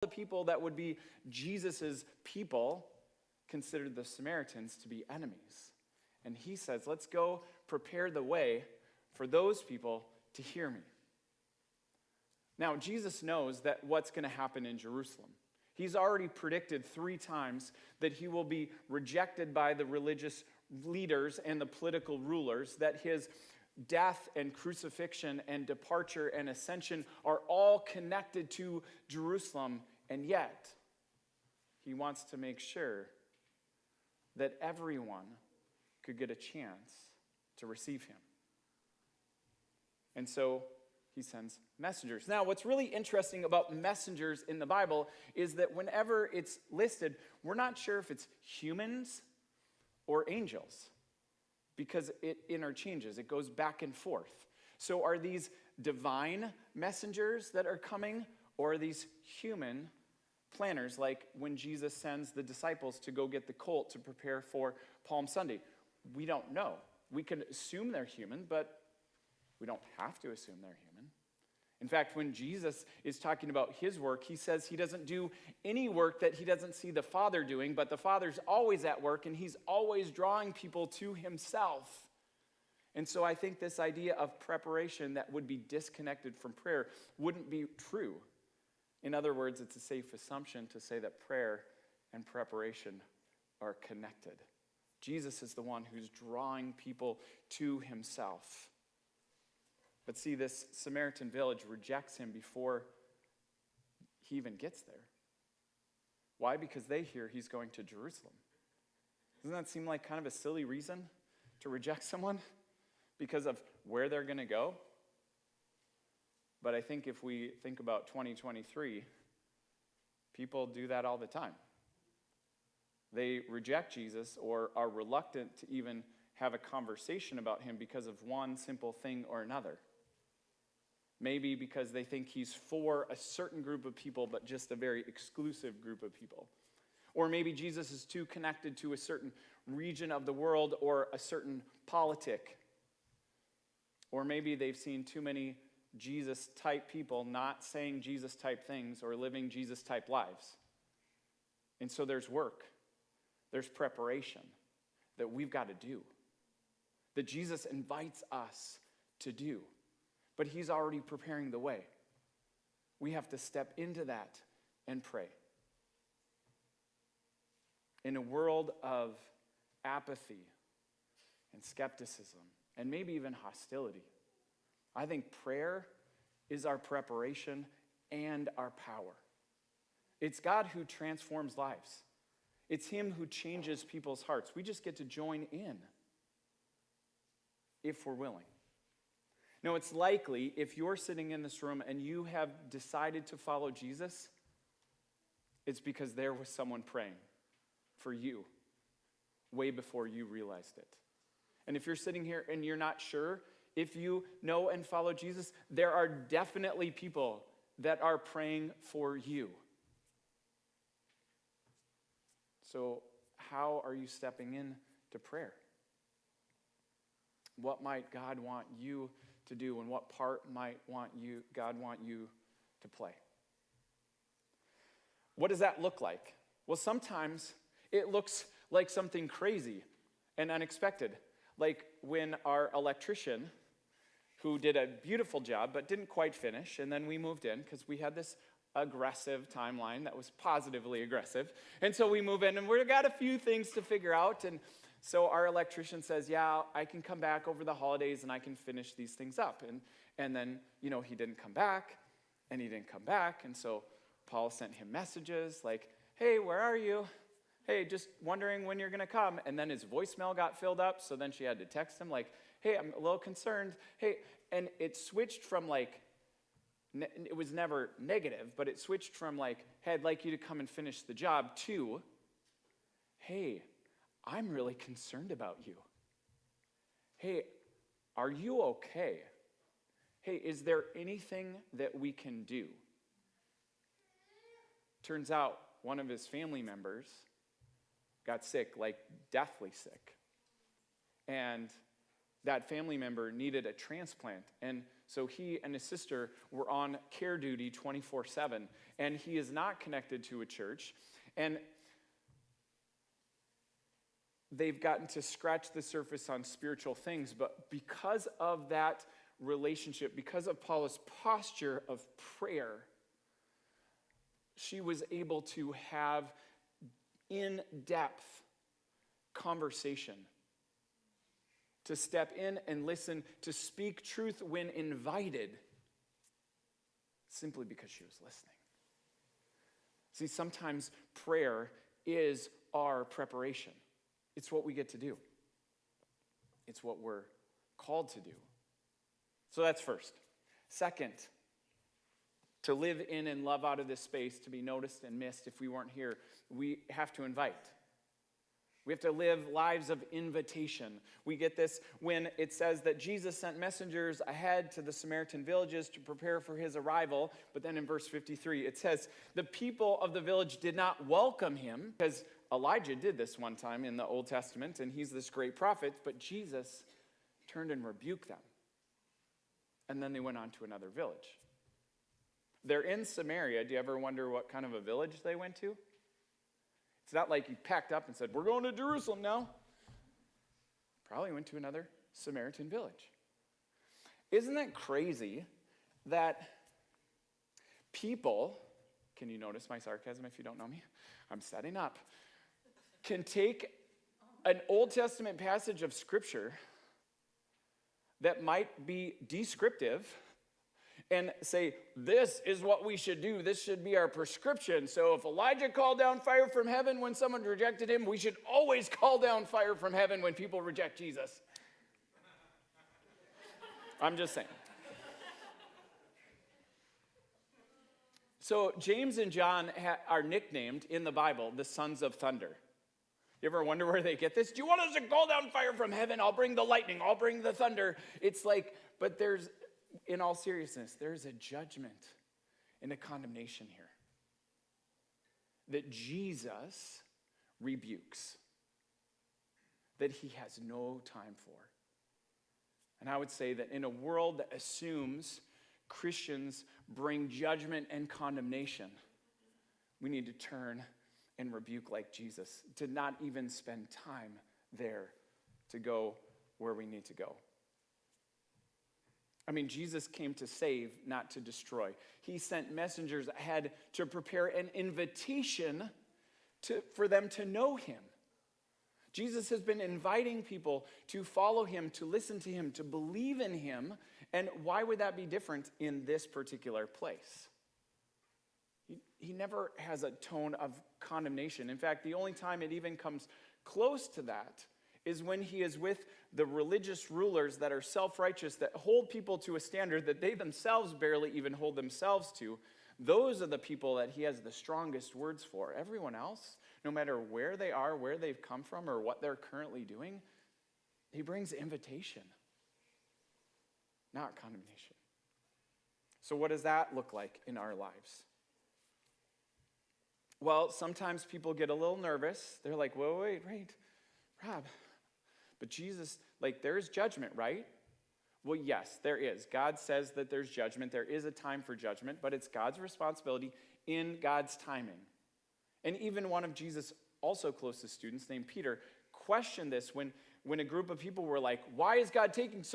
the people that would be Jesus's people considered the Samaritans to be enemies. And he says, let's go prepare the way for those people to hear me. Now, Jesus knows that what's going to happen in Jerusalem. He's already predicted 3 times that he will be rejected by the religious leaders and the political rulers, that his death and crucifixion and departure and ascension are all connected to Jerusalem, and yet he wants to make sure that everyone could get a chance to receive him. And so he sends messengers. Now, what's really interesting about messengers in the Bible is that whenever it's listed, we're not sure if it's humans or angels, because it interchanges. It goes back and forth. So are these divine messengers that are coming, or are these human planners, like when Jesus sends the disciples to go get the colt to prepare for Palm Sunday? We don't know. We can assume they're human, but we don't have to assume they're human. In fact, when Jesus is talking about his work, he says he doesn't do any work that he doesn't see the Father doing, but the Father's always at work, and he's always drawing people to himself. And so I think this idea of preparation that would be disconnected from prayer wouldn't be true. In other words, it's a safe assumption to say that prayer and preparation are connected. Jesus is the one who's drawing people to himself. But see, this Samaritan village rejects him before he even gets there. Why? Because they hear he's going to Jerusalem. Doesn't that seem like kind of a silly reason to reject someone? Because of where they're going to go? But I think if we think about 2023, people do that all the time. They reject Jesus or are reluctant to even have a conversation about him because of one simple thing or another. Maybe because they think he's for a certain group of people, but just a very exclusive group of people. Or maybe Jesus is too connected to a certain region of the world or a certain politic. Or maybe they've seen too many Jesus-type people not saying Jesus-type things or living Jesus-type lives. And so there's work, there's preparation that we've got to do, that Jesus invites us to do. But he's already preparing the way. We have to step into that and pray. In a world of apathy and skepticism and maybe even hostility, I think prayer is our preparation and our power. It's God who transforms lives. It's him who changes people's hearts. We just get to join in if we're willing. Now, it's likely if you're sitting in this room and you have decided to follow Jesus, it's because there was someone praying for you way before you realized it. And if you're sitting here and you're not sure if you know and follow Jesus, there are definitely people that are praying for you. So how are you stepping into prayer? What might God want you to do, and what part might God want you to play? What does that look like? Well, sometimes it looks like something crazy and unexpected, like when our electrician, who did a beautiful job but didn't quite finish, and then we moved in because we had this aggressive timeline that was positively aggressive, and so we move in and we've got a few things to figure out, and so our electrician says, yeah, I can come back over the holidays and I can finish these things up. And then, he didn't come back, and he didn't come back. And so Paul sent him messages like, hey, where are you? Hey, just wondering when you're going to come. And then his voicemail got filled up, so then she had to text him like, hey, I'm a little concerned. Hey, and it switched from it was never negative, but it switched from hey, I'd like you to come and finish the job to, hey, I'm really concerned about you. Hey, are you okay? Hey, is there anything that we can do? Turns out one of his family members got sick, deathly sick. And that family member needed a transplant. And So he and his sister were on care duty 24/7, and he is not connected to a church. And they've gotten to scratch the surface on spiritual things, but because of that relationship, because of Paula's posture of prayer, she was able to have in-depth conversation, to step in and listen, to speak truth when invited, simply because she was listening. See, sometimes prayer is our preparation. It's what we get to do. It's what we're called to do. So that's first. Second, to live in and love out of this space, to be noticed and missed if we weren't here, we have to invite. We have to live lives of invitation. We get this when it says that Jesus sent messengers ahead to the Samaritan villages to prepare for his arrival. But then in verse 53, it says, the people of the village did not welcome him, because Elijah did this one time in the Old Testament, and he's this great prophet, but Jesus turned and rebuked them. And then they went on to another village. They're in Samaria. Do you ever wonder what kind of a village they went to? It's not like he packed up and said, we're going to Jerusalem now. Probably went to another Samaritan village. Isn't that crazy that people, can you notice my sarcasm if you don't know me? I'm setting up. Can take an Old Testament passage of Scripture that might be descriptive and say, this is what we should do. This should be our prescription. So if Elijah called down fire from heaven when someone rejected him, we should always call down fire from heaven when people reject Jesus. I'm just saying. So James and John are nicknamed in the Bible the sons of thunder. You ever wonder where they get this? Do you want us to call down fire from heaven? I'll bring the lightning. I'll bring the thunder. It's like, but there's, in all seriousness, there's a judgment and a condemnation here that Jesus rebukes, that he has no time for. And I would say that in a world that assumes Christians bring judgment and condemnation, we need to turn and rebuke like Jesus, to not even spend time there, to go where we need to go. I mean, Jesus came to save, not to destroy. He sent messengers ahead to prepare an invitation for them to know him. Jesus has been inviting people to follow him, to listen to him, to believe in him. And why would that be different in this particular place? He never has a tone of condemnation. In fact, the only time it even comes close to that is when he is with the religious rulers that are self-righteous, that hold people to a standard that they themselves barely even hold themselves to. Those are the people that he has the strongest words for. Everyone else, no matter where they are, where they've come from, or what they're currently doing, he brings invitation, not condemnation. So what does that look like in our lives? Well, sometimes people get a little nervous. They're like, wait, Rob. But Jesus, there's judgment, right? Well, yes, there is. God says that there's judgment. There is a time for judgment, but it's God's responsibility in God's timing. And even one of Jesus' also closest students named Peter questioned this when a group of people were like, why is God taking so